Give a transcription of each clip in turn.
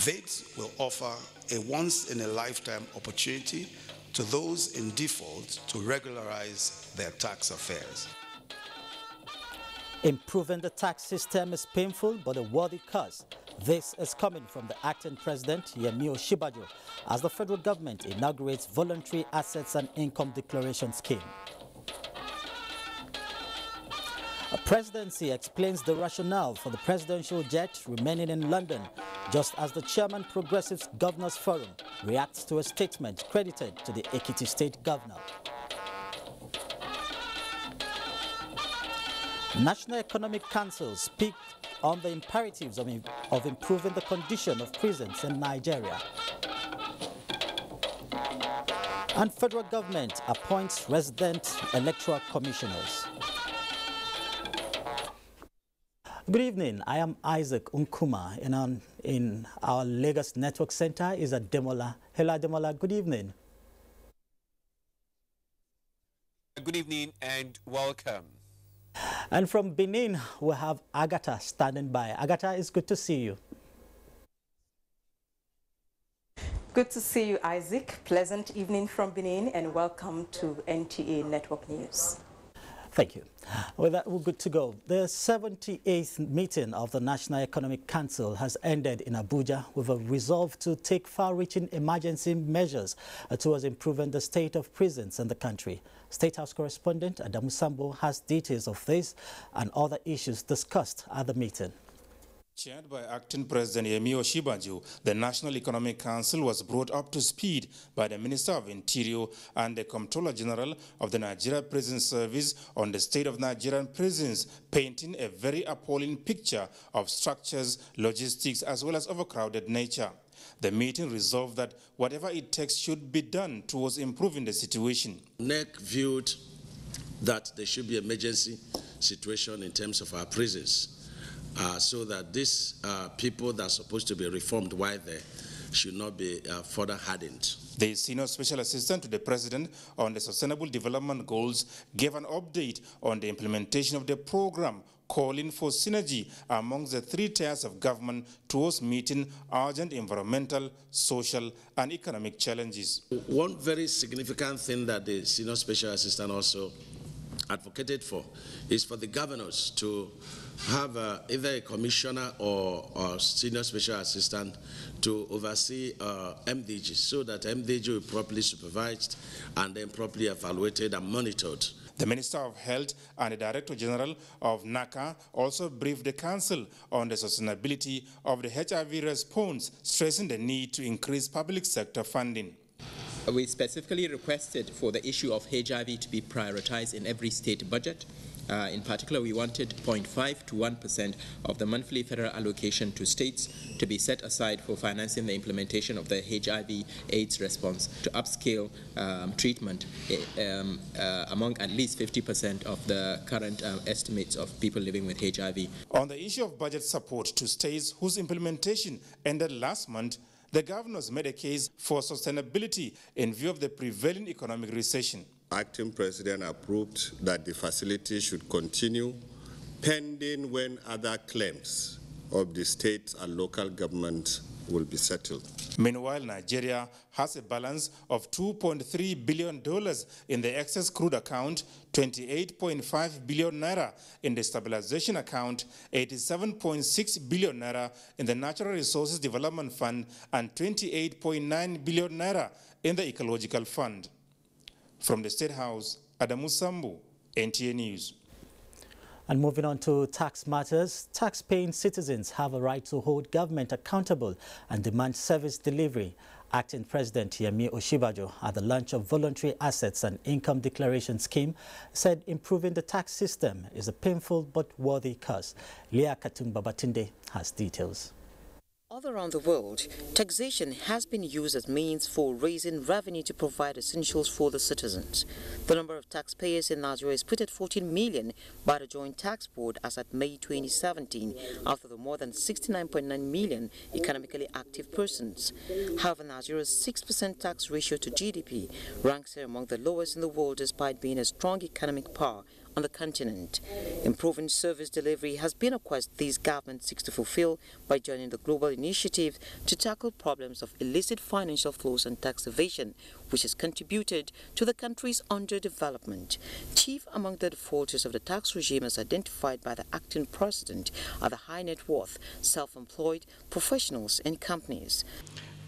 This will offer a once-in-a-lifetime opportunity to those in default to regularize their tax affairs. Improving the tax system is painful but a worthy cause. This is coming from the acting president, Yemi Osinbajo, as the federal government inaugurates voluntary assets and income declaration scheme. A presidency explains the rationale for the presidential jet remaining in London, just as the chairman Progressive Governors Forum reacts to a statement credited to the Ekiti State governor. National Economic Council speak on the imperatives of improving the condition of prisons in Nigeria. And federal government appoints resident electoral commissioners. Good evening, I am Isaac Nkuma, and in our Lagos Network Center is Ademola. Hello Ademola, good evening. Good evening and welcome. And from Benin, we have Agatha standing by. Agatha, it's good to see you. Good to see you, Isaac. Pleasant evening from Benin, and welcome to NTA Network News. Thank you. With that, we're good to go. The 78th meeting of the National Economic Council has ended in Abuja with a resolve to take far-reaching emergency measures towards improving the state of prisons in the country. State House correspondent Adamu Sambo has details of this and other issues discussed at the meeting. Chaired by Acting President Yemi Osinbajo, the National Economic Council was brought up to speed by the Minister of Interior and the Comptroller General of the Nigeria Prison Service on the state of Nigerian prisons, painting a very appalling picture of structures, logistics, as well as overcrowded nature. The meeting resolved that whatever it takes should be done towards improving the situation. NEC viewed that there should be an emergency situation in terms of our prisons. So that these people that are supposed to be reformed while there should not be further hardened. The Senior Special Assistant to the President on the Sustainable Development Goals gave an update on the implementation of the program, calling for synergy amongst the three tiers of government towards meeting urgent environmental, social, and economic challenges. One very significant thing that the Senior Special Assistant also advocated for is for the governors to have either a commissioner or senior special assistant to oversee MDGs, so that MDG will be properly supervised and then properly evaluated and monitored. The Minister of Health and the Director General of NACA also briefed the Council on the sustainability of the HIV response, stressing the need to increase public sector funding. We specifically requested for the issue of HIV to be prioritized in every state budget. In particular, we wanted 0.5 to 1% of the monthly federal allocation to states to be set aside for financing the implementation of the HIV/AIDS response to upscale treatment among at least 50% of the current estimates of people living with HIV. On the issue of budget support to states whose implementation ended last month, the governors made a case for sustainability in view of the prevailing economic recession. Acting President approved that the facility should continue pending when other claims of the state and local government will be settled. Meanwhile, Nigeria has a balance of $2.3 billion in the excess crude account, 28.5 billion naira in the stabilization account, 87.6 billion naira in the Natural Resources Development Fund, and 28.9 billion naira in the Ecological Fund. From the State House, Adamu Sambu, NTA News. And moving on to tax matters, tax-paying citizens have a right to hold government accountable and demand service delivery. Acting President Yemi Osinbajo, at the launch of voluntary assets and income declaration scheme, said improving the tax system is a painful but worthy cause. Leah Katung-Babatunde has details. All around the world, taxation has been used as means for raising revenue to provide essentials for the citizens. The number of taxpayers in Nigeria is put at 14 million by the Joint Tax Board as at May 2017, out of the more than 69.9 million economically active persons. However, Nigeria's 6% tax ratio to GDP ranks her among the lowest in the world despite being a strong economic power on the continent. Improving service delivery has been a quest these governments seek to fulfill by joining the global initiative to tackle problems of illicit financial flows and tax evasion, which has contributed to the country's underdevelopment. Chief among the defaulters of the tax regime as identified by the acting president are the high net worth, self-employed, professionals and companies.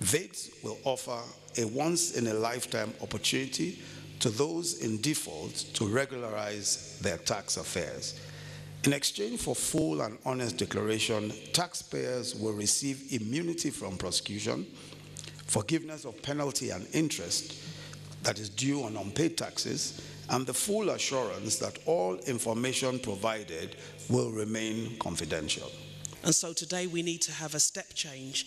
VATE will offer a once-in-a-lifetime opportunity to those in default to regularize their tax affairs. In exchange for full and honest declaration, taxpayers will receive immunity from prosecution, forgiveness of penalty and interest that is due on unpaid taxes, and the full assurance that all information provided will remain confidential. And so today we need to have a step change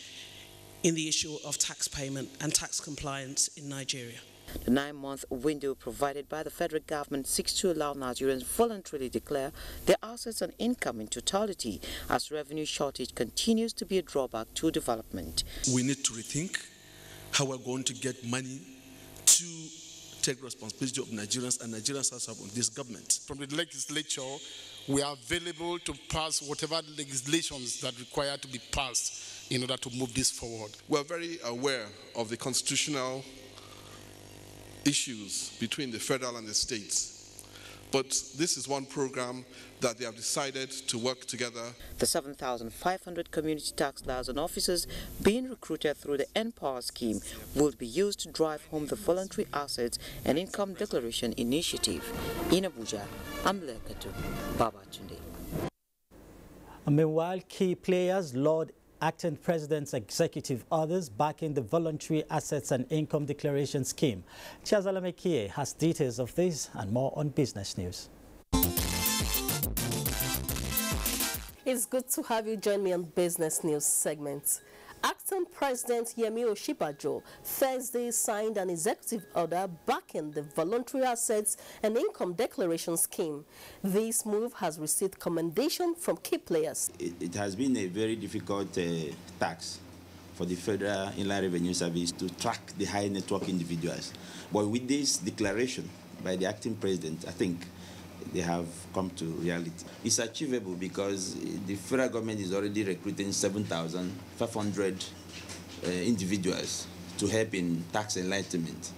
in the issue of tax payment and tax compliance in Nigeria. The 9-month window provided by the federal government seeks to allow Nigerians voluntarily declare their assets and income in totality, as revenue shortage continues to be a drawback to development. We need to rethink how we're going to get money to take responsibility of Nigerians and Nigerians as of this government. From the legislature, we are available to pass whatever legislations that require to be passed in order to move this forward. We're very aware of the constitutional issues between the federal and the states, but this is one program that they have decided to work together. The 7,500 community tax liaison officers being recruited through the NPower scheme will be used to drive home the voluntary assets and income declaration initiative. In Abuja, I'm Lekatu Babatunde. Meanwhile, key players laud acting president's executive orders backing the voluntary assets and income declaration scheme. Chiazala Mekie has details of this and more on Business News. It's good to have you join me on Business News segment. Acting President Yemi Osinbajo Thursday signed an executive order backing the voluntary assets and income declaration scheme. This move has received commendation from key players. It has been a very difficult task for the Federal Inland Revenue Service to track the high net worth individuals. But with this declaration by the acting president, I think they have come to reality. It's achievable because the federal government is already recruiting 7,500 individuals to help in tax enlightenment,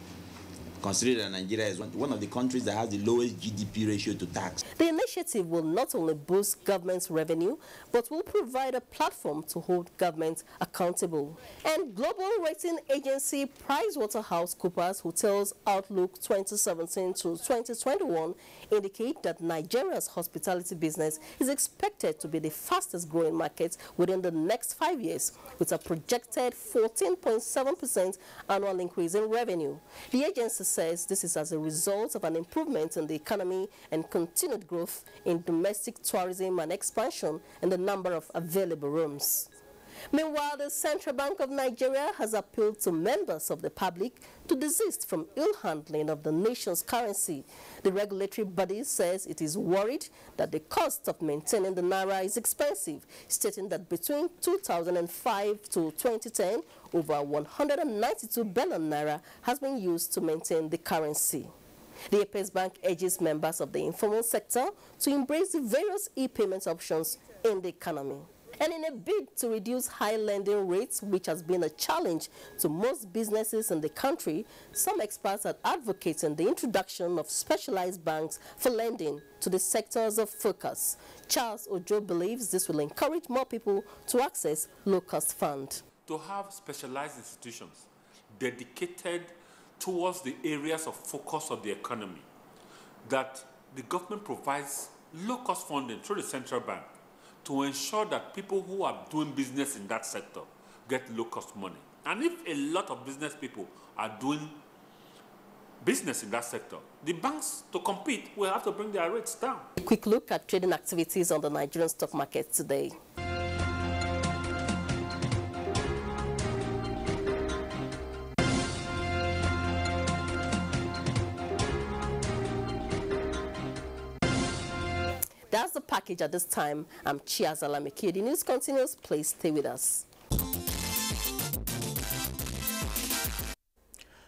considering that Nigeria is one of the countries that has the lowest GDP ratio to tax. The initiative will not only boost government's revenue, but will provide a platform to hold government accountable. And global rating agency PricewaterhouseCoopers Hotels Outlook 2017 to 2021 indicate that Nigeria's hospitality business is expected to be the fastest growing market within the next 5 years, with a projected 14.7% annual increase in revenue. The agency says this is as a result of an improvement in the economy and continued growth in domestic tourism and expansion in the number of available rooms. Meanwhile, the Central Bank of Nigeria has appealed to members of the public to desist from ill handling of the nation's currency. The regulatory body says it is worried that the cost of maintaining the naira is expensive, stating that between 2005 to 2010, over 192 billion naira has been used to maintain the currency. The Apex Bank urges members of the informal sector to embrace the various e-payment options in the economy. And in a bid to reduce high lending rates, which has been a challenge to most businesses in the country, some experts are advocating the introduction of specialized banks for lending to the sectors of focus. Charles Ojo believes this will encourage more people to access low-cost funds. To have specialized institutions dedicated towards the areas of focus of the economy, that the government provides low-cost funding through the central bank, to ensure that people who are doing business in that sector get low-cost money. And if a lot of business people are doing business in that sector, the banks, to compete, will have to bring their rates down. A quick look at trading activities on the Nigerian stock market today. That's the package at this time. I'm Chiazala Mekie. The news continues. Please stay with us.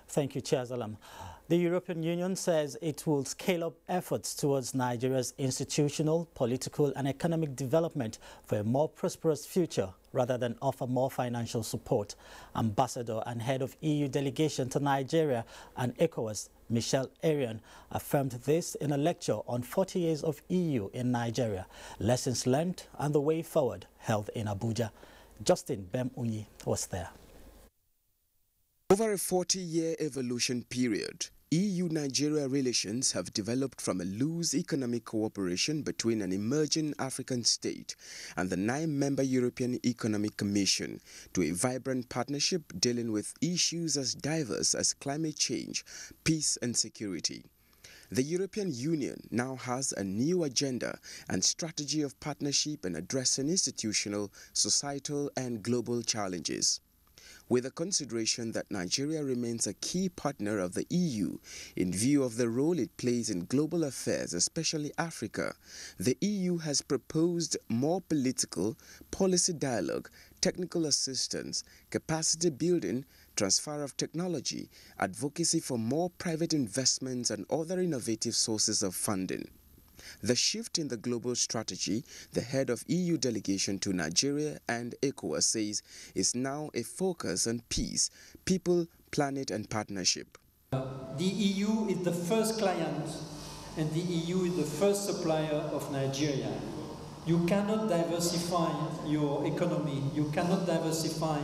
Thank you, Chiazalam. The European Union says it will scale up efforts towards Nigeria's institutional, political and economic development for a more prosperous future rather than offer more financial support. Ambassador and head of EU delegation to Nigeria and ECOWAS, Michel Arian, affirmed this in a lecture on 40 years of EU in Nigeria, lessons learned and the way forward, held in Abuja. Justin Bem-Unyi was there. Over a 40-year evolution period, EU-Nigeria relations have developed from a loose economic cooperation between an emerging African state and the 9-member European Economic Commission to a vibrant partnership dealing with issues as diverse as climate change, peace and security. The European Union now has a new agenda and strategy of partnership in addressing institutional, societal and global challenges. With the consideration that Nigeria remains a key partner of the EU in view of the role it plays in global affairs, especially Africa, the EU has proposed more political, policy dialogue, technical assistance, capacity building, transfer of technology, advocacy for more private investments and other innovative sources of funding. The shift in the global strategy, the head of EU delegation to Nigeria and ECOWAS says, is now a focus on peace, people, planet and partnership. The EU is the first client and the EU is the first supplier of Nigeria. You cannot diversify your economy, you cannot diversify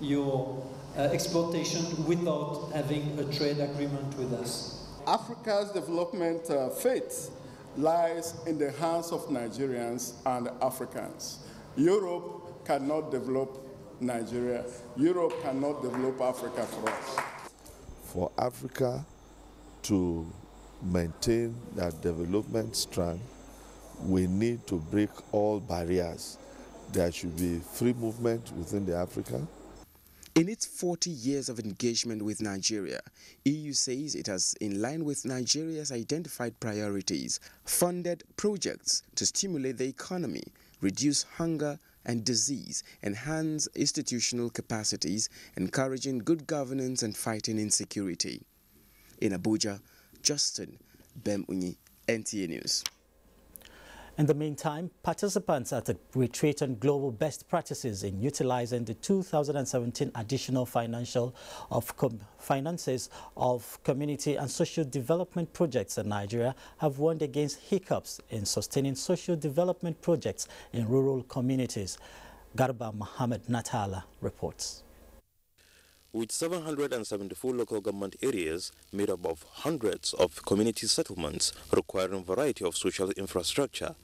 your exportation without having a trade agreement with us. Africa's development fate lies in the hands of Nigerians and Africans. Europe cannot develop Nigeria. Europe cannot develop Africa for us. For Africa to maintain that development strength, we need to break all barriers. There should be free movement within the Africa. In its 40 years of engagement with Nigeria, EU says it has, in line with Nigeria's identified priorities, funded projects to stimulate the economy, reduce hunger and disease, enhance institutional capacities, encouraging good governance and fighting insecurity. In Abuja, Justin Bem-Unyi, NTA News. In the meantime, participants at a retreat on global best practices in utilizing the 2017 additional finances of community and social development projects in Nigeria have warned against hiccups in sustaining social development projects in rural communities. Garba Mohammed Natala reports. With 774 local government areas made up of hundreds of community settlements requiring a variety of social infrastructure,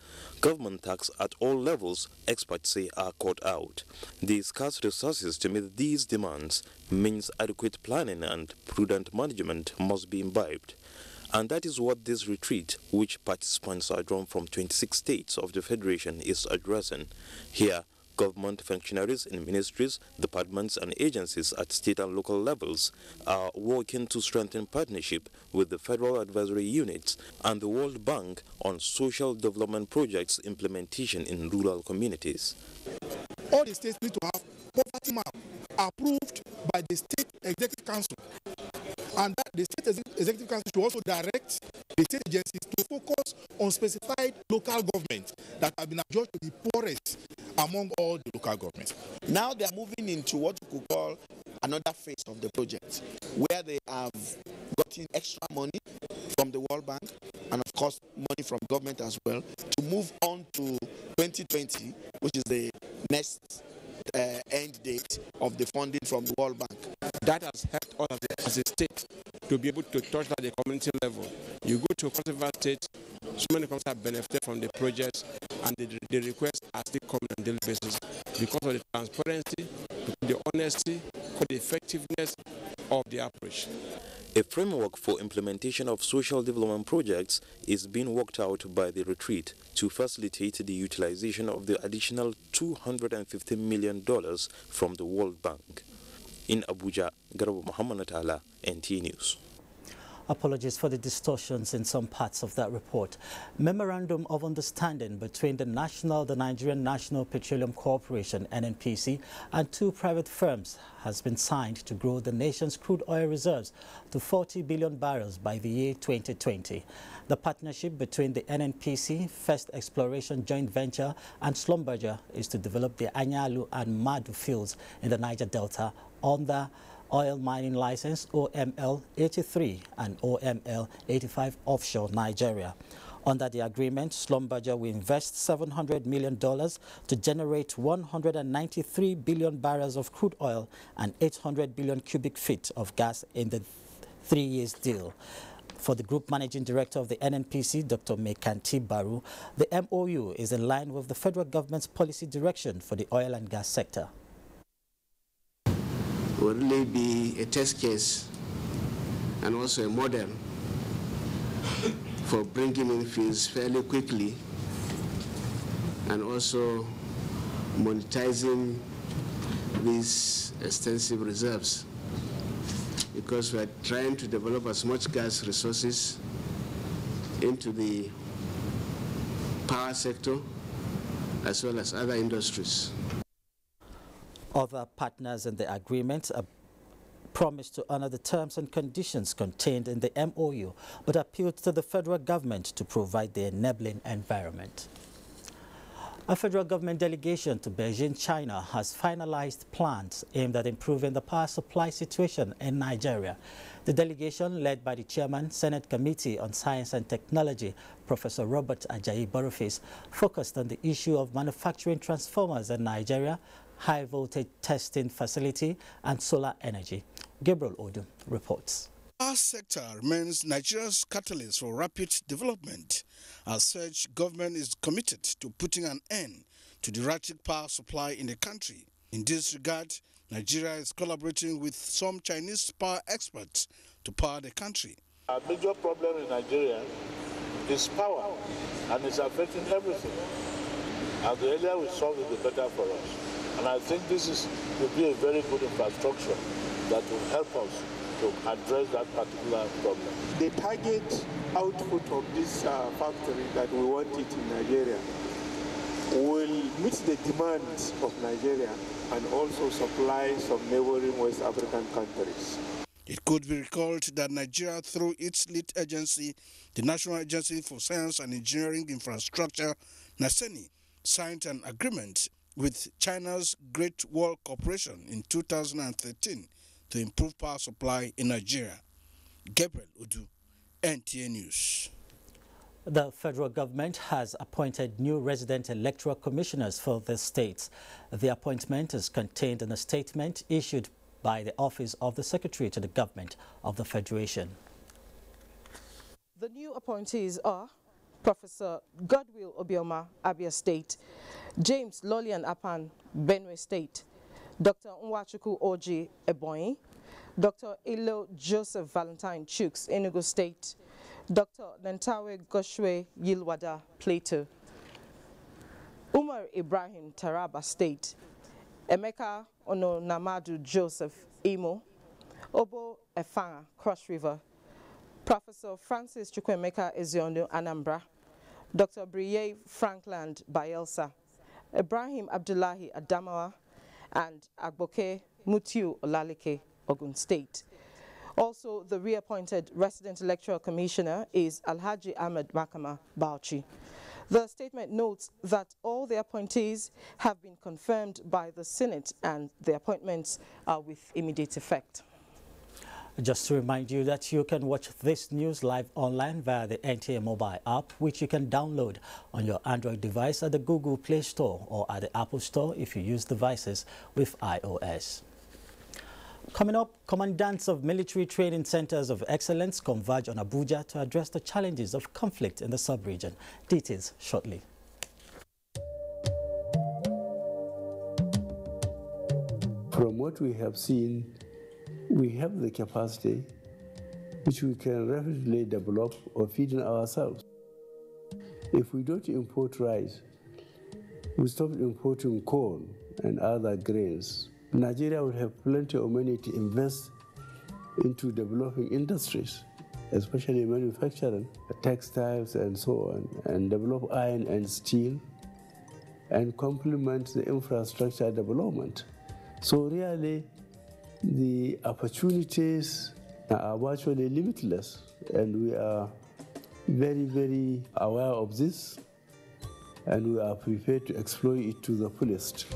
government tasks at all levels, experts say, are caught out. The scarce resources to meet these demands means adequate planning and prudent management must be imbibed. And that is what this retreat, which participants are drawn from 26 states of the Federation, is addressing. Here, government functionaries in ministries, departments and agencies at state and local levels are working to strengthen partnership with the federal advisory units and the World Bank on social development projects implementation in rural communities. All the states need to have poverty map approved by the State Executive Council, and that the State Executive Council should also direct the state agencies to focus on specified local governments that have been adjudged to be poorest among all the local governments. Now they are moving into what we could call another phase of the project, where they have gotten extra money from the World Bank and of course money from government as well to move on to 2020, which is the next end date of the funding from the World Bank. That has helped us as a state to be able to touch at the community level. You go to a particular state, so many companies have benefited from the projects, and the requests are still coming on a daily basis because of the transparency, the honesty, the effectiveness of the approach. A framework for implementation of social development projects is being worked out by the retreat to facilitate the utilization of the additional $250 million from the World Bank. In Abuja, Garba Muhammad Natala, NTA News. Apologies for the distortions in some parts of that report. Memorandum of Understanding between the Nigerian National Petroleum Corporation, NNPC, and two private firms has been signed to grow the nation's crude oil reserves to 40 billion barrels by the year 2020. The partnership between the NNPC, First Exploration Joint Venture, and Schlumberger is to develop the Anyalu and Madu fields in the Niger Delta on the Oil Mining License OML 83 and OML 85 offshore Nigeria. Under the agreement, Schlumberger will invest $700 million to generate 193 billion barrels of crude oil and 800 billion cubic feet of gas in the 3 years deal. For the Group Managing Director of the NNPC, Dr. Mekanti Baru, the MOU is in line with the federal government's policy direction for the oil and gas sector. Will really be a test case and also a model for bringing in fields fairly quickly and also monetizing these extensive reserves, because we are trying to develop as much gas resources into the power sector as well as other industries. Other partners in the agreement promised to honor the terms and conditions contained in the MOU, but appealed to the federal government to provide the enabling environment. A federal government delegation to Beijing, China, has finalized plans aimed at improving the power supply situation in Nigeria. The delegation, led by the chairman, Senate Committee on Science and Technology, Professor Robert Ajayi Boroface, focused on the issue of manufacturing transformers in Nigeria, high voltage testing facility, and solar energy. Gabriel Odu reports. Our sector remains Nigeria's catalyst for rapid development. As such, government is committed to putting an end to the erratic power supply in the country. In this regard, Nigeria is collaborating with some Chinese power experts to power the country. Our major problem in Nigeria is power, and it's affecting everything. And the earlier we solve it, the better for us. And I think this will be a very good infrastructure that will help us to address that particular problem. The target output of this factory that we want it in Nigeria will meet the demands of Nigeria and also supply some neighboring West African countries. It could be recalled that Nigeria, through its lead agency, the National Agency for Science and Engineering Infrastructure, NASENI, signed an agreement with China's Great Wall Corporation in 2013 to improve power supply in Nigeria. Gabriel Udu, NTA News. The federal government has appointed new resident electoral commissioners for the states. The appointment is contained in a statement issued by the Office of the Secretary to the Government of the Federation. The new appointees are Professor Godwill Obioma, Abia State, James Lolian Apan, Benue State, Dr. Nwachuku Oji, Ebonyi, Dr. Ilo Joseph Valentine Chooks, Enugu State, Dr. Nentawe Goshwe Yilwada, Plateau, Umar Ibrahim, Taraba State, Emeka Ononamadu Joseph, Imo, Obo Efanga, Cross River, Professor Francis Chukwemeka Eziondo, Anambra, Dr. Briye Frankland, Bayelsa, Ibrahim Abdullahi Adamawa, and Agboke Mutiu Olalike, Ogun State. Also, the reappointed resident electoral commissioner is Alhaji Ahmed Makama Bauchi. The statement notes that all the appointees have been confirmed by the Senate and the appointments are with immediate effect. Just to remind you that you can watch this news live online via the NTA mobile app, which you can download on your Android device at the Google Play Store or at the Apple Store if you use devices with iOS. Coming up, commandants of military training centers of excellence converge on Abuja to address the challenges of conflict in the sub-region. Details shortly. From what we have seen, we have the capacity which we can rapidly develop or feed in ourselves. If we don't import rice, we stop importing corn and other grains, Nigeria will have plenty of money to invest into developing industries. especially manufacturing, textiles and so on, and develop iron and steel, and complement the infrastructure development. So really, the opportunities are virtually limitless, and we are very, very aware of this, and we are prepared to exploit it to the fullest.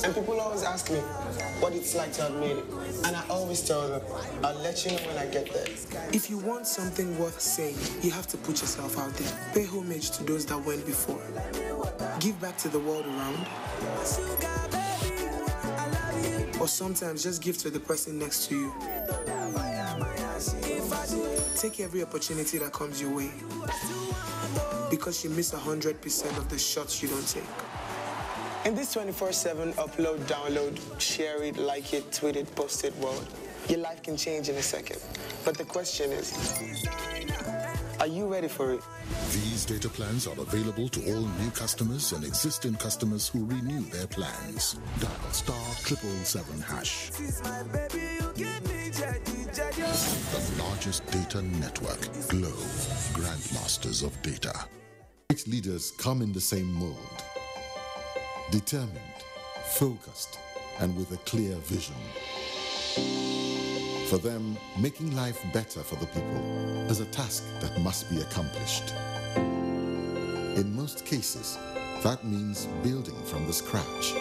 And people always ask me what it's like to have made it. And I always tell them, I'll let you know when I get there. If you want something worth saying, you have to put yourself out there. Pay homage to those that went before. Give back to the world around. Or sometimes just give to the person next to you. Take every opportunity that comes your way. Because you miss 100% of the shots you don't take. In this 24/7 upload, download, share it, like it, tweet it, post it world, your life can change in a second. But the question is, are you ready for it? These data plans are available to all new customers and existing customers who renew their plans. Dial *777#. The largest data network, Glow, grandmasters of data. Its leaders come in the same mold. Determined, focused, and with a clear vision. For them, making life better for the people is a task that must be accomplished. In most cases, that means building from the scratch.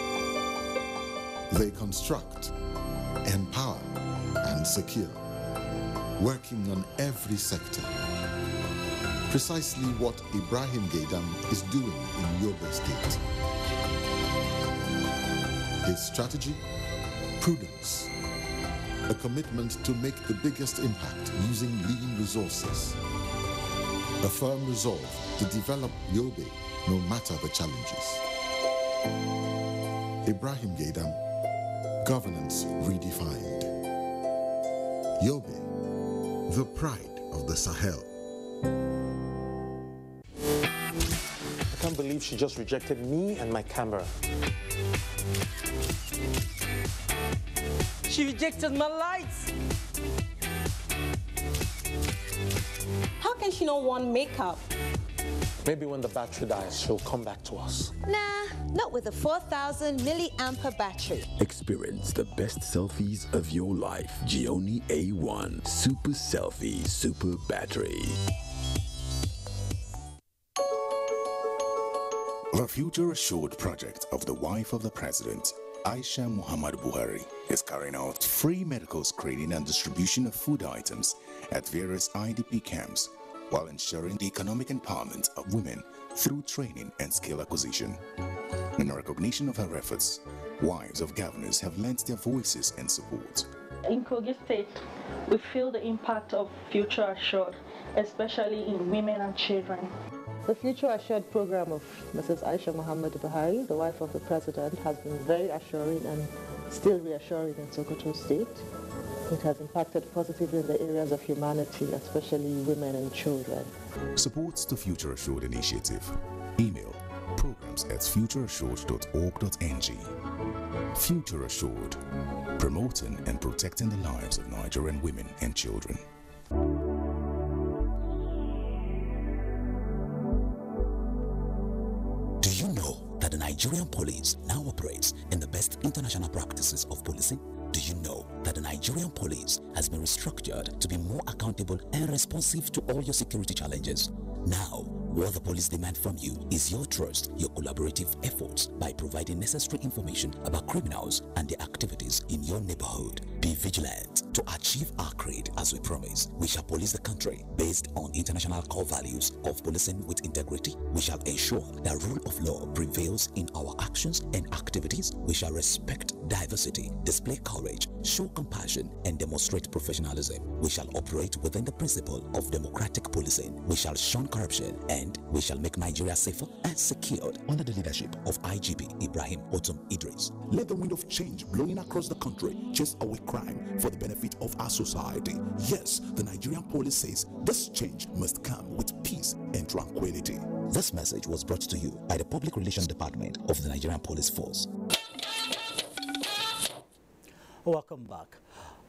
They construct, empower, and secure, working on every sector. Precisely what Ibrahim Gaidam is doing in Yoruba State. His strategy, prudence, a commitment to make the biggest impact using lean resources, a firm resolve to develop Yobe no matter the challenges. Ibrahim Gaidam, governance redefined. Yobe, the pride of the Sahel. I can't believe she just rejected me and my camera. She rejected my lights. How can she not want makeup? Maybe when the battery dies, she'll come back to us. Nah, not with a 4,000 milliampere battery. Experience the best selfies of your life. Gioni A1 Super Selfie Super Battery. The Future Assured project of the wife of the president, Aisha Muhammad Buhari, is carrying out free medical screening and distribution of food items at various IDP camps while ensuring the economic empowerment of women through training and skill acquisition. In recognition of her efforts, wives of governors have lent their voices and support. In Kogi State, we feel the impact of Future Assured, especially in women and children. The Future Assured program of Mrs. Aisha Muhammad Buhari, the wife of the president, has been very assuring and still reassuring in Sokoto State. It has impacted positively in the areas of humanity, especially women and children. Supports the Future Assured initiative. Email programs@futureassured.org.ng. Future Assured, promoting and protecting the lives of Nigerian women and children. Do you know that the Nigerian police now operates in the best international practices of policing? Do you know that the Nigerian police has been restructured to be more accountable and responsive to all your security challenges? Now, what the police demand from you is your trust, your collaborative efforts by providing necessary information about criminals and their activities in your neighborhood. Be vigilant to achieve our creed as we promise. We shall police the country based on international core values of policing with integrity. We shall ensure that rule of law prevails in our actions and activities. We shall respect diversity, display courage, show compassion, and demonstrate professionalism. We shall operate within the principle of democratic policing. We shall shun corruption, and we shall make Nigeria safer and secured under the leadership of IGP Ibrahim Otum Idris. Let the wind of change blowing across the country chase away crime for the benefit of our society. Yes, the Nigerian police says this change must come with peace and tranquility. This message was brought to you by the Public Relations Department of the Nigerian Police Force. Welcome back.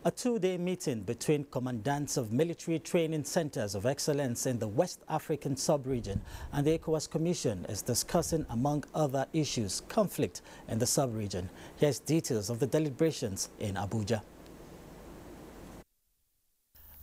A two-day meeting between commandants of military training centers of excellence in the West African sub-region and the ECOWAS Commission is discussing, among other issues, conflict in the sub-region. Here's details of the deliberations in Abuja.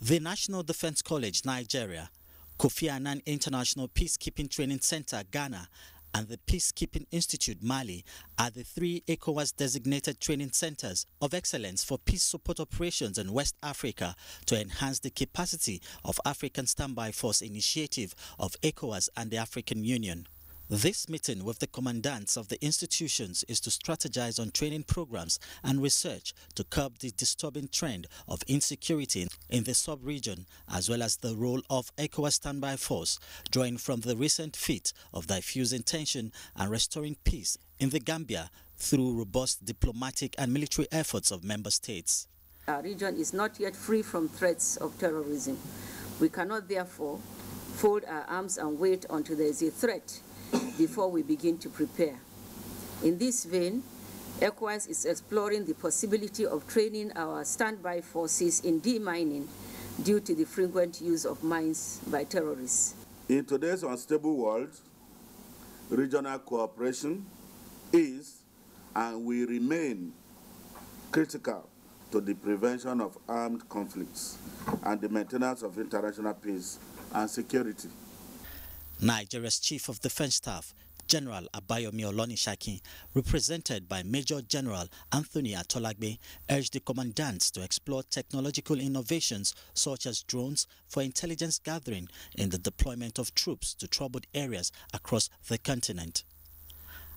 The National Defense College, Nigeria, Kofi Annan International Peacekeeping Training Center, Ghana, and the Peacekeeping Institute, Mali, are the three ECOWAS-designated training centers of excellence for peace support operations in West Africa to enhance the capacity of African Standby Force initiative of ECOWAS and the African Union. This meeting with the commandants of the institutions is to strategize on training programs and research to curb the disturbing trend of insecurity in the sub-region, as well as the role of ECOWAS Standby Force, drawing from the recent feat of diffusing tension and restoring peace in the Gambia through robust diplomatic and military efforts of member states. Our region is not yet free from threats of terrorism. We cannot therefore fold our arms and wait until there is a threat before we begin to prepare. In this vein, ECOWAS is exploring the possibility of training our standby forces in demining due to the frequent use of mines by terrorists. In today's unstable world, regional cooperation is and will remain critical to the prevention of armed conflicts and the maintenance of international peace and security. Nigeria's Chief of Defense Staff, General Abayomi Olonishakin, represented by Major General Anthony Atolagbe, urged the commandants to explore technological innovations such as drones for intelligence gathering in the deployment of troops to troubled areas across the continent.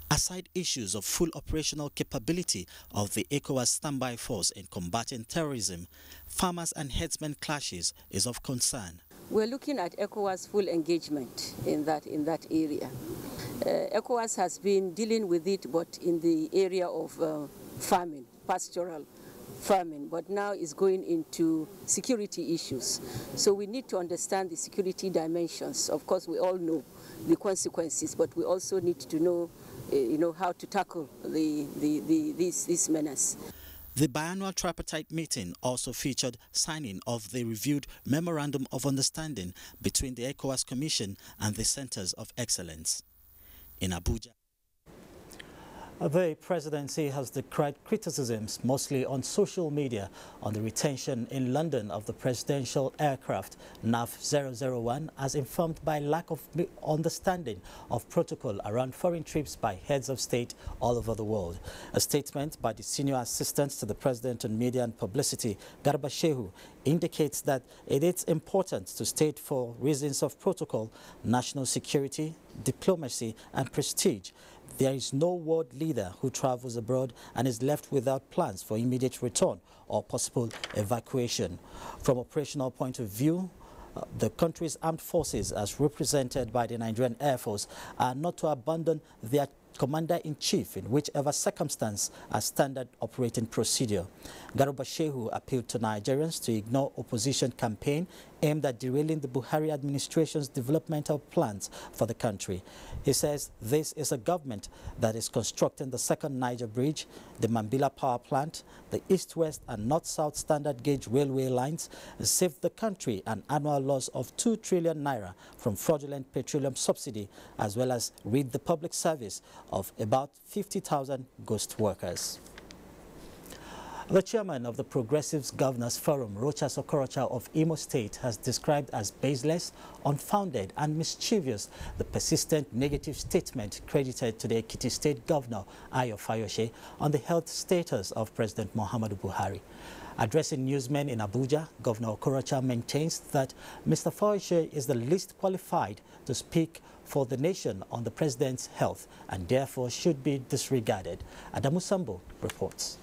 Aside issues of full operational capability of the ECOWAS standby force in combating terrorism, farmers and herdsmen clashes is of concern. We're looking at ECOWAS full engagement in that area. ECOWAS has been dealing with it, but in the area of farming, pastoral farming, but now is going into security issues. So we need to understand the security dimensions. Of course, we all know the consequences, but we also need to know, how to tackle this menace. The biannual tripartite meeting also featured signing of the reviewed Memorandum of Understanding between the ECOWAS Commission and the Centers of Excellence. In Abuja, the presidency has decried criticisms, mostly on social media, on the retention in London of the presidential aircraft NAF 001 as informed by lack of understanding of protocol around foreign trips by heads of state all over the world. A statement by the senior assistant to the president on media and publicity, Garba Shehu, indicates that it is important to state for reasons of protocol, national security, diplomacy and prestige. There is no world leader who travels abroad and is left without plans for immediate return or possible evacuation. From operational point of view, the country's armed forces, as represented by the Nigerian Air Force, are not to abandon their commander-in-chief in whichever circumstance as standard operating procedure. Garuba Shehu appealed to Nigerians to ignore opposition campaign aimed at derailing the Buhari administration's developmental plans for the country. He says this is a government that is constructing the second Niger Bridge, the Mambila power plant, the east-west and north-south standard gauge railway lines, saved the country an annual loss of 2 trillion naira from fraudulent petroleum subsidy, as well as rid the public service of about 50,000 ghost workers. The chairman of the Progressives Governors Forum, Rochas Okorocha of Imo State, has described as baseless, unfounded and mischievous the persistent negative statement credited to the Ekiti State Governor, Ayo Fayose, on the health status of President Muhammadu Buhari. Addressing newsmen in Abuja, Governor Okorocha maintains that Mr. Fayose is the least qualified to speak for the nation on the president's health and therefore should be disregarded. Adamu Sambo reports.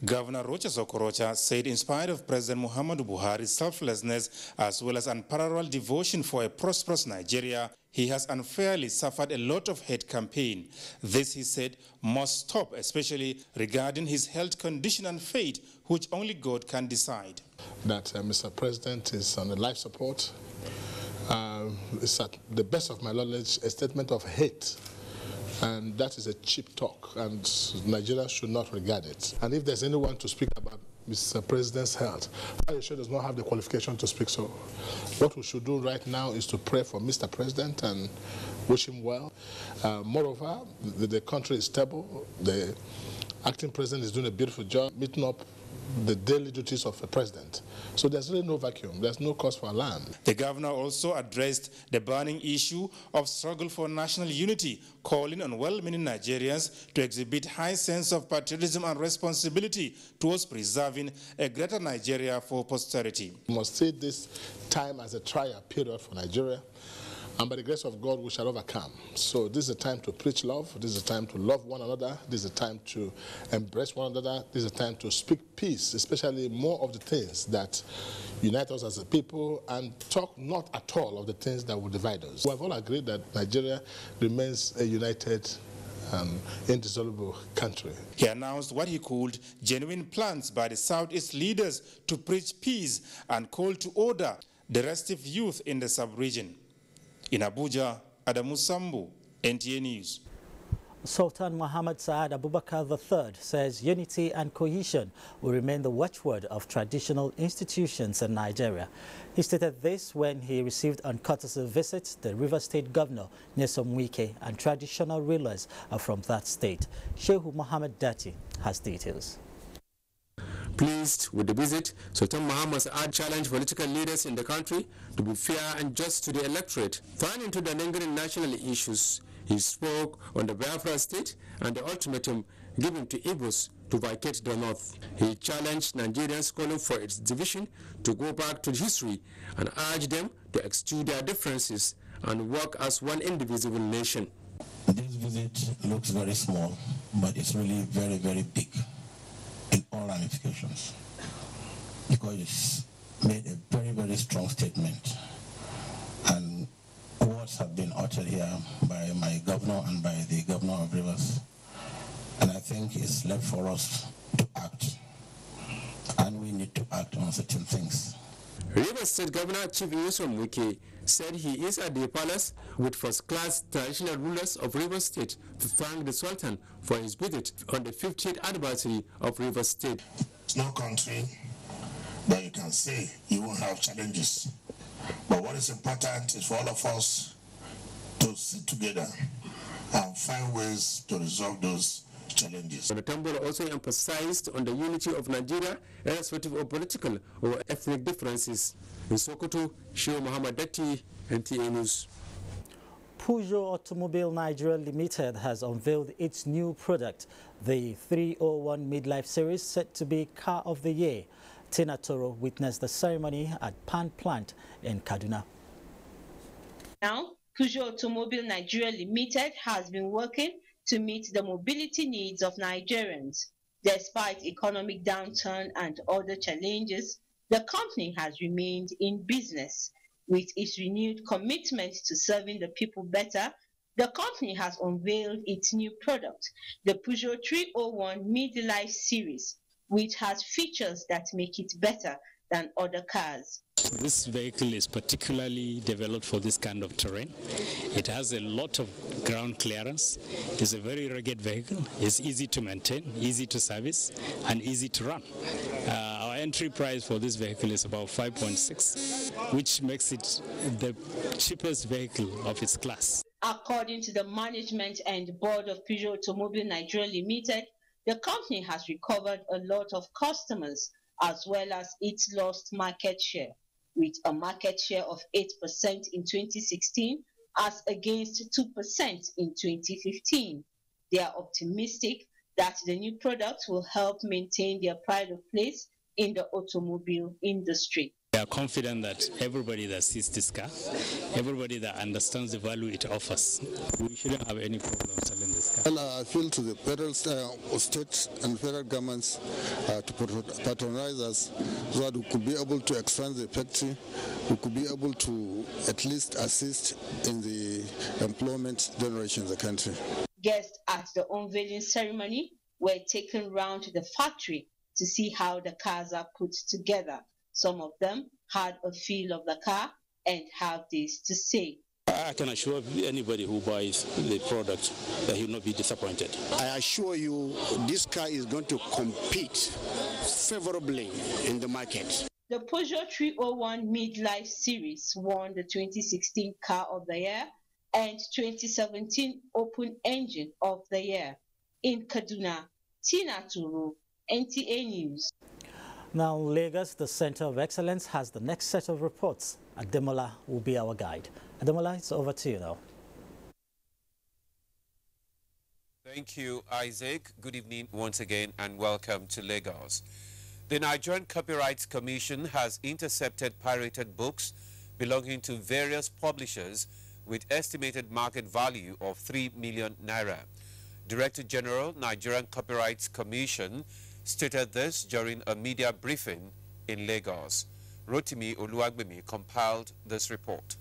Governor Rochas Okorocha said in spite of President Muhammadu Buhari's selflessness as well as unparalleled devotion for a prosperous Nigeria, he has unfairly suffered a lot of hate campaign. This, he said, must stop, especially regarding his health condition and fate, which only God can decide. That Mr. President is on a life support. It's at the best of my knowledge a statement of hate. And that is a cheap talk, and Nigeria should not regard it. And if there's anyone to speak about Mr. President's health, Aisha does not have the qualification to speak so. What we should do right now is to pray for Mr. President and wish him well. Moreover, the country is stable. The acting president is doing a beautiful job meeting up the daily duties of a president. So there's really no vacuum. There's no cause for alarm. The governor also addressed the burning issue of struggle for national unity, calling on well-meaning Nigerians to exhibit high sense of patriotism and responsibility towards preserving a greater Nigeria for posterity. We must see this time as a trial period for Nigeria. And by the grace of God, we shall overcome. So this is a time to preach love. This is a time to love one another. This is a time to embrace one another. This is a time to speak peace, especially more of the things that unite us as a people, and talk not at all of the things that will divide us. We have all agreed that Nigeria remains a united, indissoluble country. He announced what he called genuine plans by the Southeast leaders to preach peace and call to order the restive youth in the sub-region. In Abuja, Adamu Sambu, NTA News. Sultan Muhammad Saad Abubakar III says unity and cohesion will remain the watchword of traditional institutions in Nigeria. He stated this when he received on courtesy visit the Rivers State Governor, Nyesom Wike, and traditional rulers from that state. Sheikh Mohammed Dati has details. Pleased with the visit, Sultan Muhammad Saad challenged political leaders in the country to be fair and just to the electorate. Turning to the lingering national issues, he spoke on the Biafra state and the ultimatum given to Igbos to vacate the north. He challenged Nigerians calling for its division to go back to history and urged them to eschew their differences and work as one indivisible nation. This visit looks very small, but it's really very, very big in all ramifications, because it's made a very, very strong statement, and words have been uttered here by my governor and by the governor of Rivers, and I think it's left for us to act, and we need to act on certain things. Rivers State Governor Chief Nyesom Wike said he is at the palace with first-class traditional rulers of Rivers State to thank the Sultan for his visit on the 50th anniversary of Rivers State. It's no country that you can say you won't have challenges. But what is important is for all of us to sit together and find ways to resolve those challenges. The Tambol also emphasized on the unity of Nigeria, irrespective of political or ethnic differences. In Sokoto, Sheikh Mohammed Dati, NTA News. Peugeot Automobile Nigeria Limited has unveiled its new product, the 301 Midlife Series, set to be Car of the Year. Tina Toro witnessed the ceremony at Pan Plant in Kaduna. Now, Peugeot Automobile Nigeria Limited has been working to meet the mobility needs of Nigerians. Despite economic downturn and other challenges, the company has remained in business. With its renewed commitment to serving the people better, the company has unveiled its new product, the Peugeot 301 Midlife Series, which has features that make it better than other cars. This vehicle is particularly developed for this kind of terrain. It has a lot of ground clearance. It's a very rugged vehicle. It's easy to maintain, easy to service, and easy to run. Our entry price for this vehicle is about 5.6, which makes it the cheapest vehicle of its class. According to the management and board of Peugeot Automobile Nigeria Limited, the company has recovered a lot of customers as well as its lost market share, with a market share of 8% in 2016 as against 2% in 2015. They are optimistic that the new product will help maintain their pride of place in the automobile industry. We are confident that everybody that sees this car, everybody that understands the value it offers, we shouldn't have any problem selling this car. And I appeal to the federal, state and federal governments to patronize us so that we could be able to expand the factory, we could be able to at least assist in the employment generation in the country. Guests at the unveiling ceremony were taken round the factory to see how the cars are put together. Some of them had a feel of the car and have this to say. I can assure anybody who buys the product that he will not be disappointed. I assure you this car is going to compete favorably in the market. The Peugeot 301 Midlife Series won the 2016 Car of the Year and 2017 Open Engine of the Year. In Kaduna, Tina Turu, NTA News. Now, Lagos, the Center of Excellence, has the next set of reports. Ademola will be our guide. Ademola, it's over to you now. Thank you, Isaac. Good evening once again and welcome to Lagos. The Nigerian Copyright Commission has intercepted pirated books belonging to various publishers with estimated market value of 3 million naira. Director General, Nigerian Copyright Commission, stated this during a media briefing in Lagos. Rotimi Oluwagbemi compiled this report.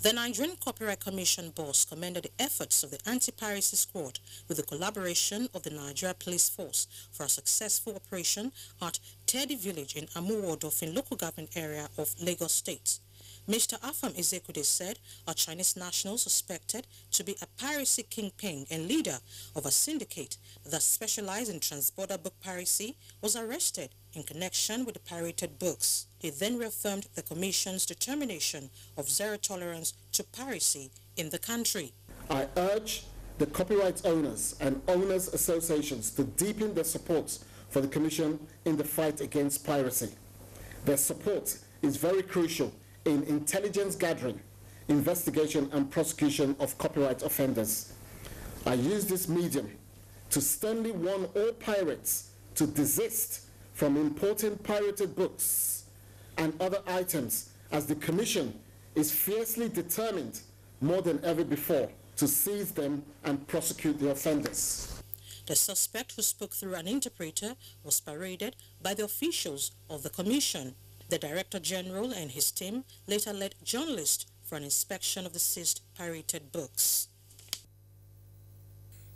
The Nigerian Copyright Commission boss commended the efforts of the Anti-Piracy Squad with the collaboration of the Nigeria Police Force for a successful operation at Teddy Village in Amuwodofin local government area of Lagos State. Mr. Afam Ezekude said a Chinese national suspected to be a piracy kingpin and leader of a syndicate that specialized in transborder book piracy was arrested in connection with the pirated books. He then reaffirmed the Commission's determination of zero tolerance to piracy in the country. I urge the copyright owners and owners associations to deepen their support for the Commission in the fight against piracy. Their support is very crucial in intelligence gathering, investigation and prosecution of copyright offenders. I use this medium to sternly warn all pirates to desist from importing pirated books and other items, as the Commission is fiercely determined more than ever before to seize them and prosecute the offenders. The suspect, who spoke through an interpreter, was paraded by the officials of the Commission. The Director General and his team later led journalists for an inspection of the seized pirated books.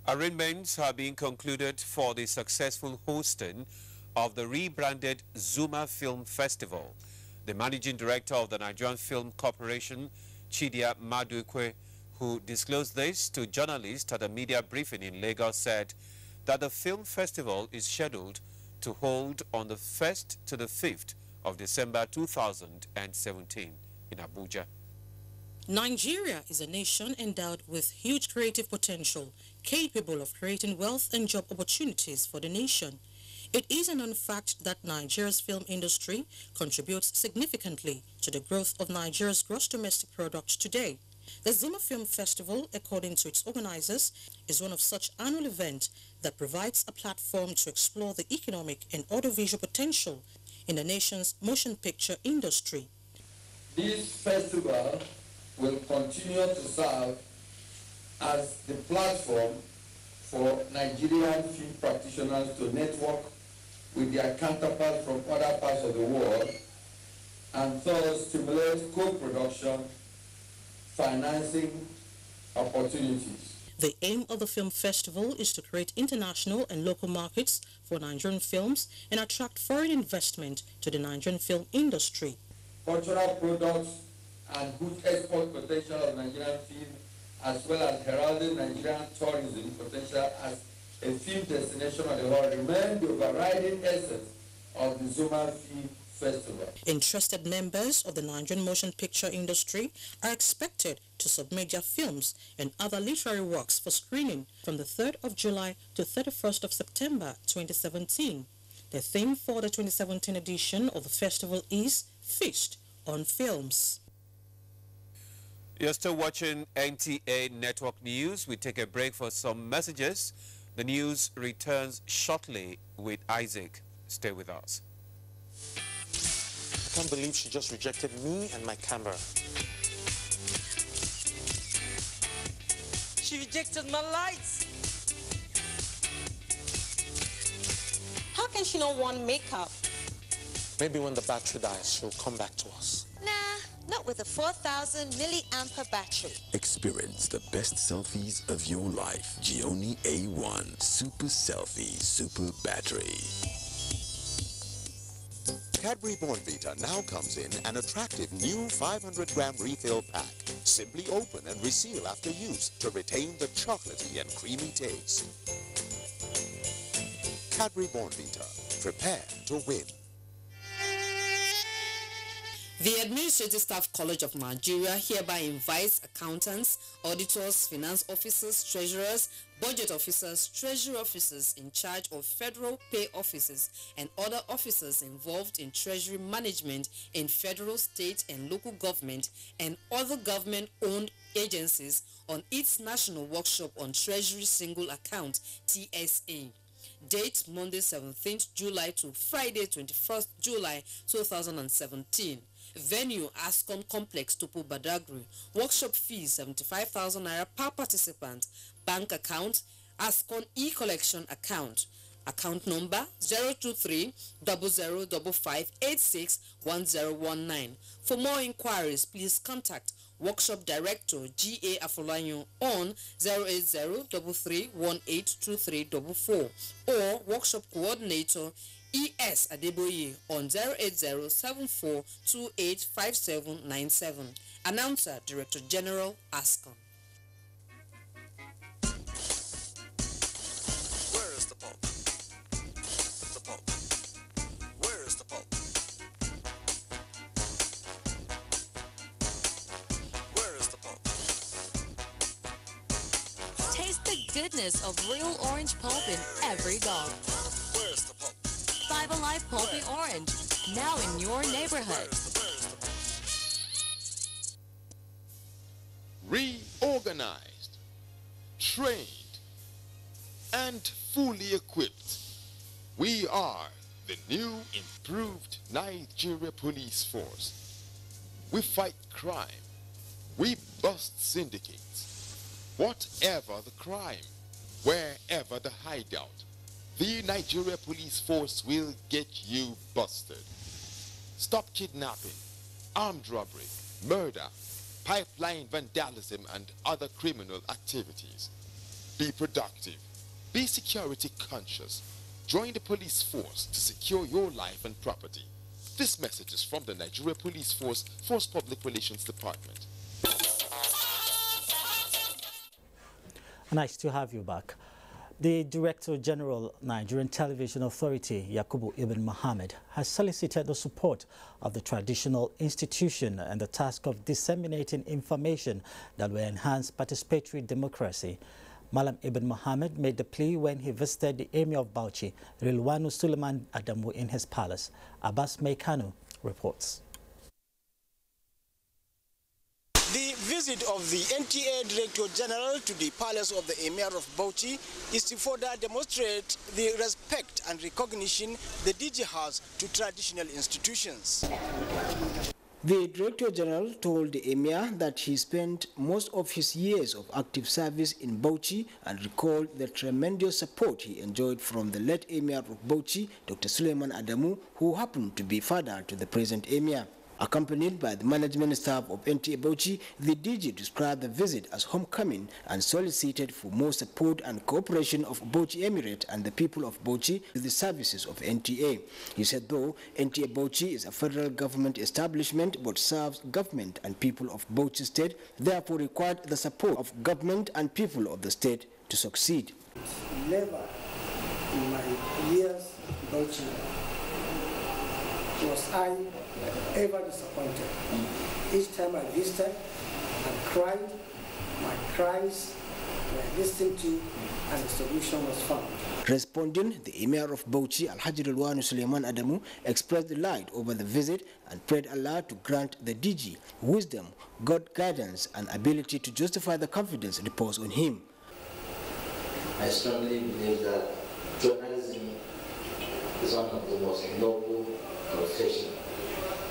Arrangements are being concluded for the successful hosting of the rebranded Zuma Film Festival. The Managing Director of the Nigerian Film Corporation, Chidia Madukwe, who disclosed this to journalists at a media briefing in Lagos, said that the film festival is scheduled to hold on the 1st to the 5th of December 2017 in Abuja. Nigeria is a nation endowed with huge creative potential, capable of creating wealth and job opportunities for the nation. It is a known fact that Nigeria's film industry contributes significantly to the growth of Nigeria's gross domestic product today. The Zuma Film Festival, according to its organizers, is one of such annual events that provides a platform to explore the economic and audiovisual potential in the nation's motion picture industry. This festival will continue to serve as the platform for Nigerian film practitioners to network with their counterparts from other parts of the world and thus stimulate co-production, financing opportunities. The aim of the film festival is to create international and local markets for Nigerian films and attract foreign investment to the Nigerian film industry. Cultural products and good export potential of Nigerian film, as well as heralding Nigerian tourism potential as a film destination of the world, remain the overriding essence of the Zuma Film Festival. Interested members of the Nigerian motion picture industry are expected to submit their films and other literary works for screening from the 3rd of July to 31st of September 2017. The theme for the 2017 edition of the festival is Feast on Films. You're still watching NTA Network News. We take a break for some messages. The news returns shortly with Isaac. Stay with us. can't believe she just rejected me and my camera. She rejected my lights. How can she not want makeup? Maybe when the battery dies, she'll come back to us. Nah, not with a 4,000 milliampere battery. Experience the best selfies of your life. Gioni A1 Super Selfie Super Battery. Cadbury Bournvita now comes in an attractive new 500-gram refill pack. Simply open and reseal after use to retain the chocolatey and creamy taste. Cadbury Bournvita. Prepare to win. The Administrative Staff College of Nigeria hereby invites accountants, auditors, finance officers, treasurers, budget officers, treasury officers in charge of federal pay offices and other officers involved in treasury management in federal, state and local government and other government-owned agencies on its national workshop on Treasury Single Account, TSA. Date Monday 17th July to Friday 21st July 2017. Venue Ascon Complex, Topo Badagry. Workshop fee 75,000 naira per participant. Bank account Ascon e-collection account. Account number 023-005586-1019. For more inquiries, please contact Workshop Director G.A. Afolanyo on 08033182344 or Workshop Coordinator E.S. Adeboye on 08074285797. Announcer, Director General, ASCON. Where is the Pope? The Pope. Where is the Pope? Where is the Pope? Taste the goodness of real orange pulp in every gulp. Where's the Pope? 5 Alive Pulpy Orange, now in your neighborhood. Reorganized, trained, and fully equipped, we are the new improved Nigeria Police Force. We fight crime. We bust syndicates. Whatever the crime, wherever the hideout, the Nigeria Police Force will get you busted. Stop kidnapping, armed robbery, murder, pipeline vandalism, and other criminal activities. Be productive. Be security conscious. Join the police force to secure your life and property. This message is from the Nigeria Police Force Public Relations Department. Nice to have you back. The Director General, Nigerian Television Authority, Yakubu Ibn Mohammed, has solicited the support of the traditional institution and the task of disseminating information that will enhance participatory democracy. Malam Ibn Mohammed made the plea when he visited the Emir of Bauchi, Rilwanu Suleiman Adamu, in his palace. Abbas Meikanu reports. The visit of the NTA Director General to the palace of the Emir of Bauchi is to further demonstrate the respect and recognition the DG has to traditional institutions. The Director General told the Emir that he spent most of his years of active service in Bauchi and recalled the tremendous support he enjoyed from the late Emir of Bauchi, Dr. Suleiman Adamu, who happened to be father to the present Emir. Accompanied by the management staff of NTA Bauchi, the DG described the visit as homecoming and solicited for more support and cooperation of Bauchi Emirate and the people of Bauchi with the services of NTA. He said though NTA Bauchi is a federal government establishment but serves government and people of Bauchi state, therefore required the support of government and people of the state to succeed. Never in my years in Bauchi was I ever disappointed. Each time I visited, I cried, my cries were listened to, and a solution was found. Responding, the Emir of Bauchi, Alhaji Rilwanu Suleiman Adamu, expressed delight over the visit and prayed Allah to grant the DG wisdom, God guidance, and ability to justify the confidence reposed on him. I strongly believe that journalism is one of the most noble professions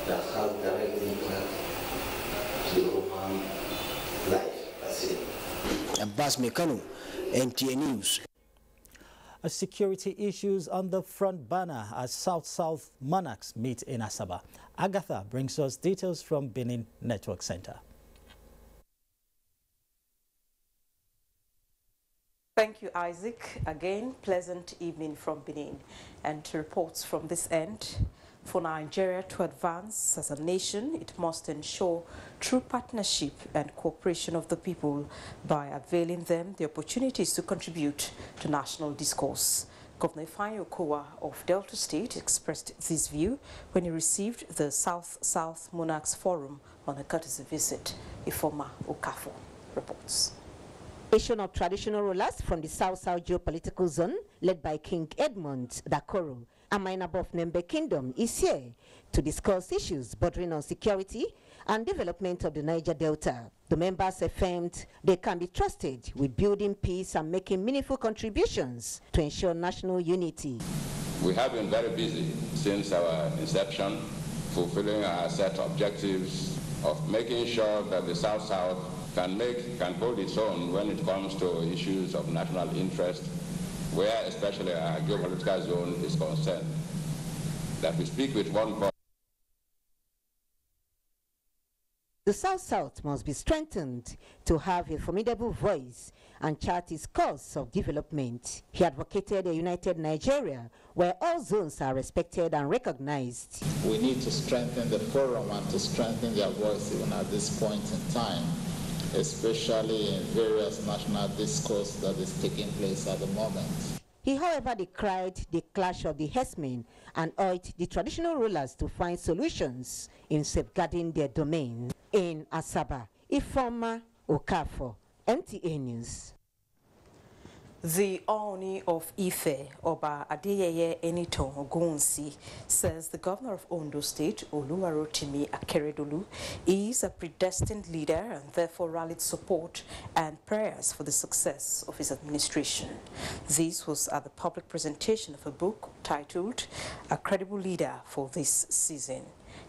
that has direct impact to the human life, that's it. Abbas Mekano, NTA News. Security issues on the front burner as South-South monarchs meet in Asaba. Agatha brings us details from Benin Network Center. Thank you, Isaac. Again, pleasant evening from Benin. And reports from this end. For Nigeria to advance as a nation, it must ensure true partnership and cooperation of the people by availing them the opportunities to contribute to national discourse. Governor Ifeanyi Okowa of Delta State expressed this view when he received the South-South Monarchs Forum on a courtesy visit. Ifoma Okafor reports. Nation of traditional rulers from the South-South geopolitical zone, led by King Edmund Dakoro, a minor of Nembe Kingdom, is here to discuss issues bordering on security and development of the Niger Delta. The members affirmed they can be trusted with building peace and making meaningful contributions to ensure national unity. We have been very busy since our inception, fulfilling our set objectives of making sure that the South-South can hold its own when it comes to issues of national interest, where especially our geopolitical zone is concerned, that we speak with one voice. The South-South must be strengthened to have a formidable voice and chart its course of development. He advocated a united Nigeria where all zones are respected and recognized. We need to strengthen the forum and to strengthen their voice even at this point in time, especially in various national discourse that is taking place at the moment. He, however, decried the clash of the herdsmen and urged the traditional rulers to find solutions in safeguarding their domain. In Asaba, Ifoma Okafor, NTA News. The Oni of Ife, Oba Adeyeye Eniton Ogunsi, says the governor of Ondo State, Oluwarotimi Akeredolu, is a predestined leader and therefore rallied support and prayers for the success of his administration. This was at the public presentation of a book titled A Credible Leader for This Season.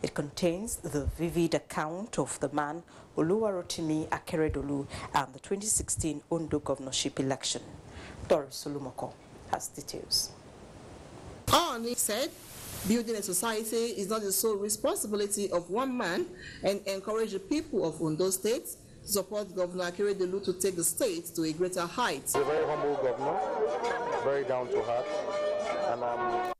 It contains the vivid account of the man Oluwarotimi Akeredolu and the 2016 Ondo governorship election. Doris Solumoko has details. Oni said, building a society is not the sole responsibility of one man, and encourage the people of Ondo State to support Governor Akeredolu to take the state to a greater height. He's a very humble governor, very down to heart, and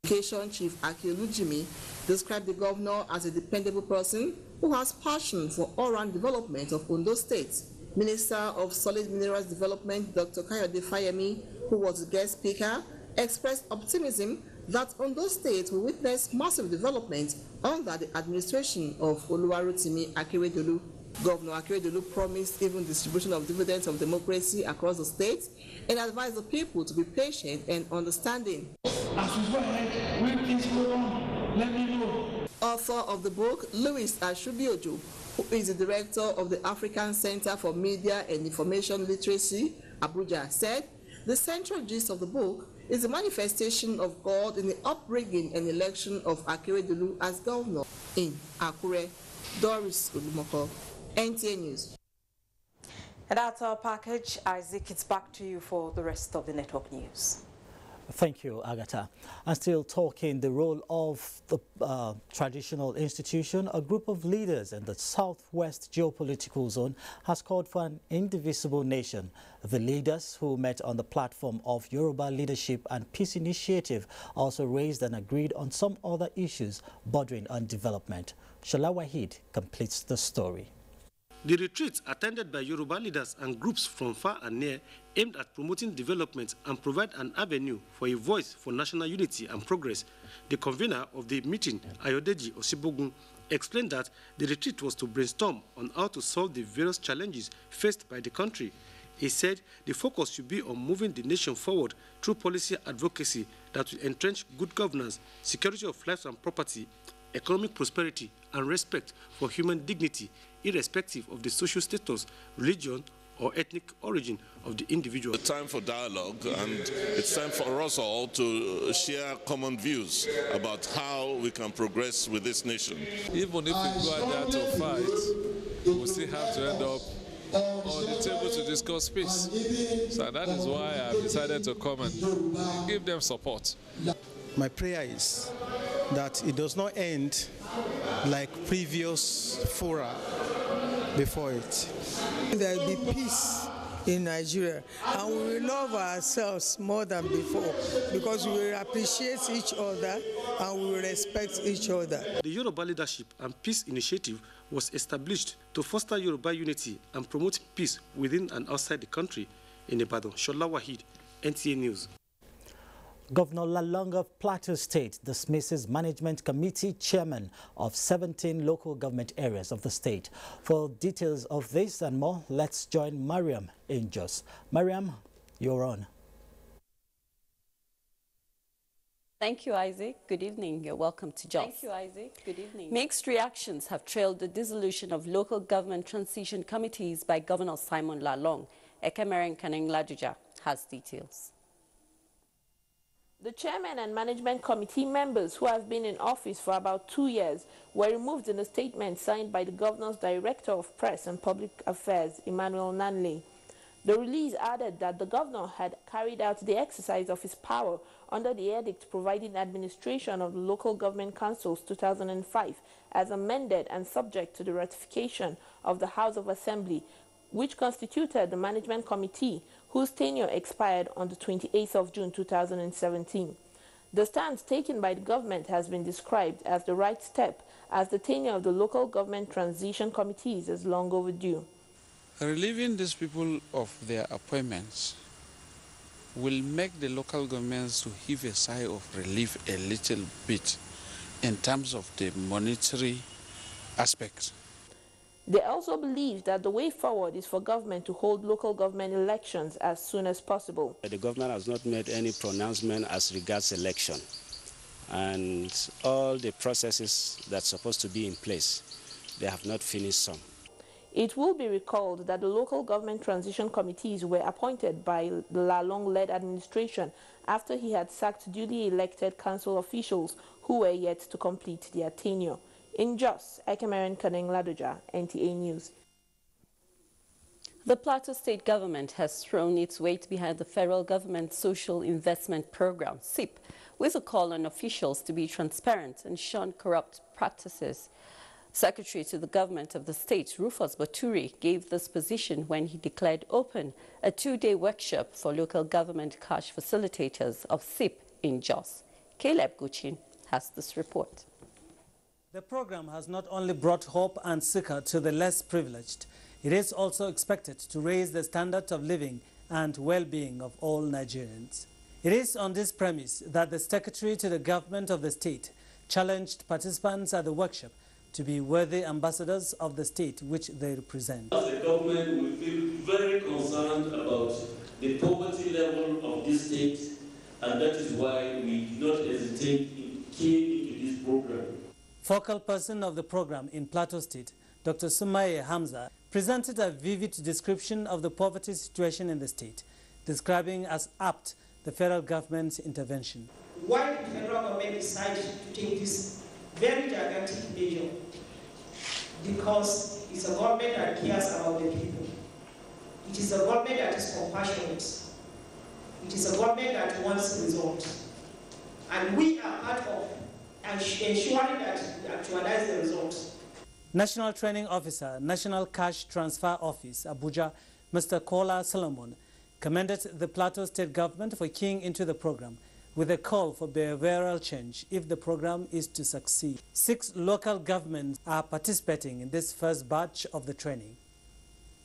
Education Chief Akiolujimi described the governor as a dependable person who has passion for all-round development of Ondo State. Minister of Solid Minerals Development, Dr. Kayode Fayemi, who was the guest speaker, expressed optimism that Ondo State will witness massive development under the administration of Oluwarotimi Akeredolu. Governor Akeredolu promised even distribution of dividends of democracy across the state and advised the people to be patient and understanding. As we go ahead, when things go on, let me know. Author of the book, Louis Ashubiojo, who is the director of the African Center for Media and Information Literacy, Abuja, said the central gist of the book is the manifestation of God in the upbringing and election of Akeredolu as governor. In Akure, Doris Olumoko, NTA News. And that's our package. Isaac, it's back to you for the rest of the network news. Thank you, Agatha. And still talking the role of the traditional institution, a group of leaders in the southwest geopolitical zone has called for an indivisible nation. The leaders who met on the platform of Yoruba Leadership and Peace Initiative also raised and agreed on some other issues bordering on development. Shala Wahid completes the story. The retreat, attended by Yoruba leaders and groups from far and near, aimed at promoting development and provide an avenue for a voice for national unity and progress. The convener of the meeting, Ayodeji Osibogun, explained that the retreat was to brainstorm on how to solve the various challenges faced by the country. He said the focus should be on moving the nation forward through policy advocacy that will entrench good governance, security of life and property, economic prosperity, and respect for human dignity, irrespective of the social status, religion, or ethnic origin of the individual. It's time for dialogue, and it's time for us all to share common views about how we can progress with this nation. Even if we go out there to fight, we still have to end up on the table to discuss peace. So that is why I've decided to come and give them support. My prayer is that it does not end like previous fora before it. There will be peace in Nigeria, and we will love ourselves more than before because we will appreciate each other and we will respect each other. The Yoruba Leadership and Peace Initiative was established to foster Yoruba unity and promote peace within and outside the country. In Ibadan, Shola Wahid, NTA News. Governor Lalong of Plateau State dismisses Management Committee Chairman of 17 local government areas of the state. For details of this and more, let's join Mariam in Jos. Mariam, you're on. Thank you, Isaac. Good evening. You're welcome to Jos. Thank you, Isaac. Good evening. Mixed reactions have trailed the dissolution of local government transition committees by Governor Simon Lalong. Ekemeren Kaneng Laduja has details. The chairman and management committee members who have been in office for about 2 years were removed in a statement signed by the governor's director of press and public affairs, Emmanuel Nanley. The release added that the governor had carried out the exercise of his power under the edict providing administration of the Local Government Councils 2005 as amended and subject to the ratification of the House of Assembly, which constituted the management committee whose tenure expired on the 28th of June 2017. The stance taken by the government has been described as the right step, as the tenure of the local government transition committees is long overdue. Relieving these people of their appointments will make the local governments to heave a sigh of relief a little bit in terms of the monetary aspects. They also believe that the way forward is for government to hold local government elections as soon as possible. The government has not made any pronouncement as regards election, and all the processes that's supposed to be in place, they have not finished some. It will be recalled that the local government transition committees were appointed by the Lalong-led administration after he had sacked duly elected council officials who were yet to complete their tenure. In Jos, Ekemeren Kaneng Laduja, NTA News. The Plateau State government has thrown its weight behind the federal government social investment program, SIP, with a call on officials to be transparent and shun corrupt practices. Secretary to the government of the state, Rufus Baturi, gave this position when he declared open a 2-day workshop for local government cash facilitators of SIP in Jos. Caleb Guchin has this report. The program has not only brought hope and succor to the less privileged, it is also expected to raise the standard of living and well-being of all Nigerians. It is on this premise that the Secretary to the government of the state challenged participants at the workshop to be worthy ambassadors of the state which they represent. As a government, we feel very concerned about the poverty level of this state, and that is why we do not hesitate in keying into this program. Focal person of the program in Plateau State, Dr. Sumaye Hamza, presented a vivid description of the poverty situation in the state, describing as apt the federal government's intervention. Why did the federal government decide to take this very gigantic measure? Because it's a government that cares about the people. It is a government that is compassionate. It is a government that wants results. And we are part of ensuring that we actualize the results. National Training Officer, National Cash Transfer Office, Abuja, Mr. Kola Solomon, commended the Plateau State government for keying into the program with a call for behavioral change if the program is to succeed. 6 local governments are participating in this first batch of the training.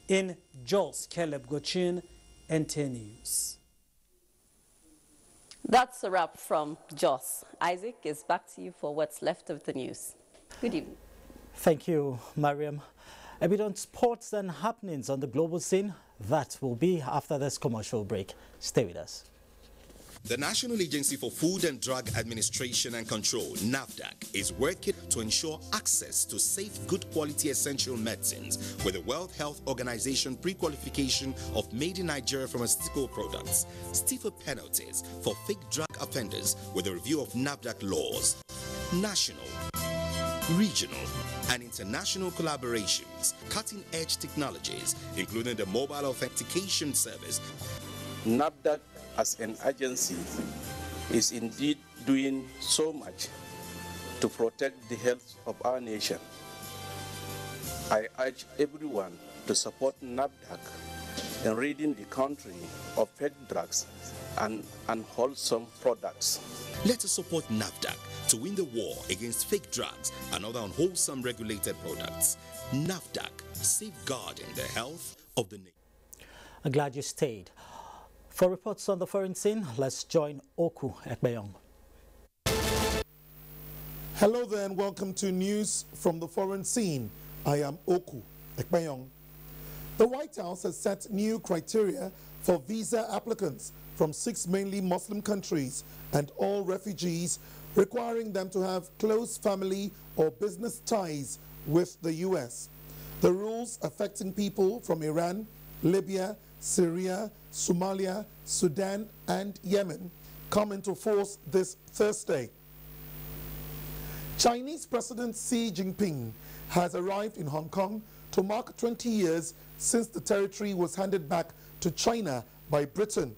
In Jos, Caleb Gochin, NTA News. That's a wrap from Jos. Isaac is back to you for what's left of the news. Good evening. Thank you, Mariam. A bit on sports and happenings on the global scene. That will be after this commercial break. Stay with us. The National Agency for Food and Drug Administration and Control, NAFDAC, is working to ensure access to safe, good quality essential medicines with the World Health Organization pre-qualification of made in Nigeria pharmaceutical products, stiffer penalties for fake drug offenders with a review of NAFDAC laws, national, regional, and international collaborations, cutting-edge technologies, including the mobile authentication service. NAFDAC as an agency is indeed doing so much to protect the health of our nation. I urge everyone to support NAFDAC in ridding the country of fake drugs and unwholesome products. Let us support NAFDAC to win the war against fake drugs and other unwholesome regulated products. NAFDAC, safeguarding the health of the nation. I'm glad you stayed. For reports on the foreign scene, let's join Oku Ekbayong. Hello there and welcome to news from the foreign scene. I am Oku Ekbayong. The White House has set new criteria for visa applicants from 6 mainly Muslim countries and all refugees, requiring them to have close family or business ties with the U.S. The rules affecting people from Iran, Libya, Syria, Somalia, Sudan, and Yemen come into force this Thursday. Chinese President Xi Jinping has arrived in Hong Kong to mark 20 years since the territory was handed back to China by Britain.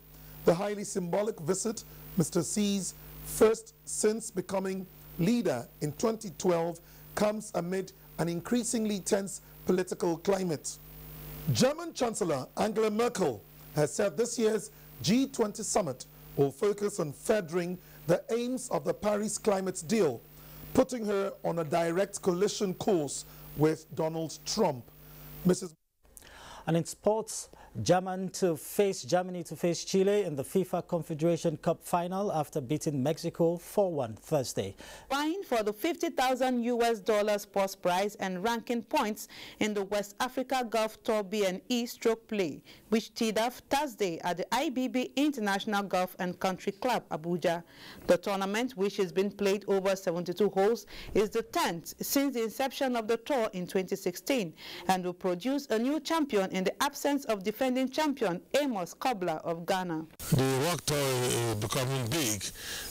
The highly symbolic visit, Mr. Xi's first since becoming leader in 2012, comes amid an increasingly tense political climate. German Chancellor Angela Merkel has said this year's G20 summit will focus on furthering the aims of the Paris climate deal, putting her on a direct coalition course with Donald Trump. And in sports, Germany to face Chile in the FIFA Confederation Cup final after beating Mexico 4-1 Thursday. Vying for the $50,000 sports prize and ranking points in the West Africa Golf Tour B&E stroke play, which teed off Thursday at the IBB International Golf and Country Club, Abuja. The tournament, which has been played over 72 holes, is the 10th since the inception of the tour in 2016 and will produce a new champion in the absence of defending champion Amos Kobler of Ghana. The World Tour is becoming big.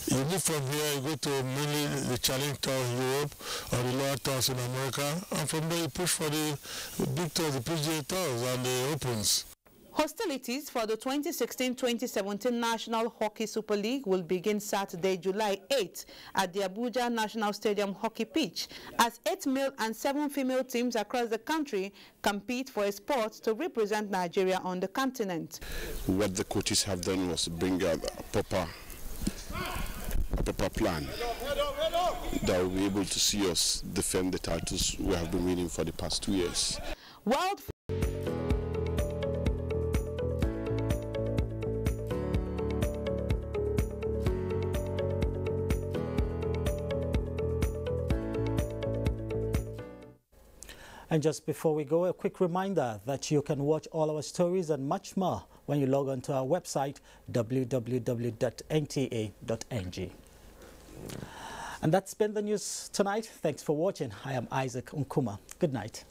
You move from here, you go to mainly the Challenge Tour in Europe or the lower tours in America, and from there you push for the big tours, the PGA Tours and the Opens. Hostilities for the 2016-2017 National Hockey Super League will begin Saturday, July 8 at the Abuja National Stadium hockey pitch as 8 male and 7 female teams across the country compete for a spot to represent Nigeria on the continent. What the coaches have done was bring a proper plan that will be able to see us defend the titles we have been winning for the past 2 years. And just before we go, a quick reminder that you can watch all our stories and much more when you log on to our website, www.nta.ng. And that's been the news tonight. Thanks for watching. I am Isaac Nkuma. Good night.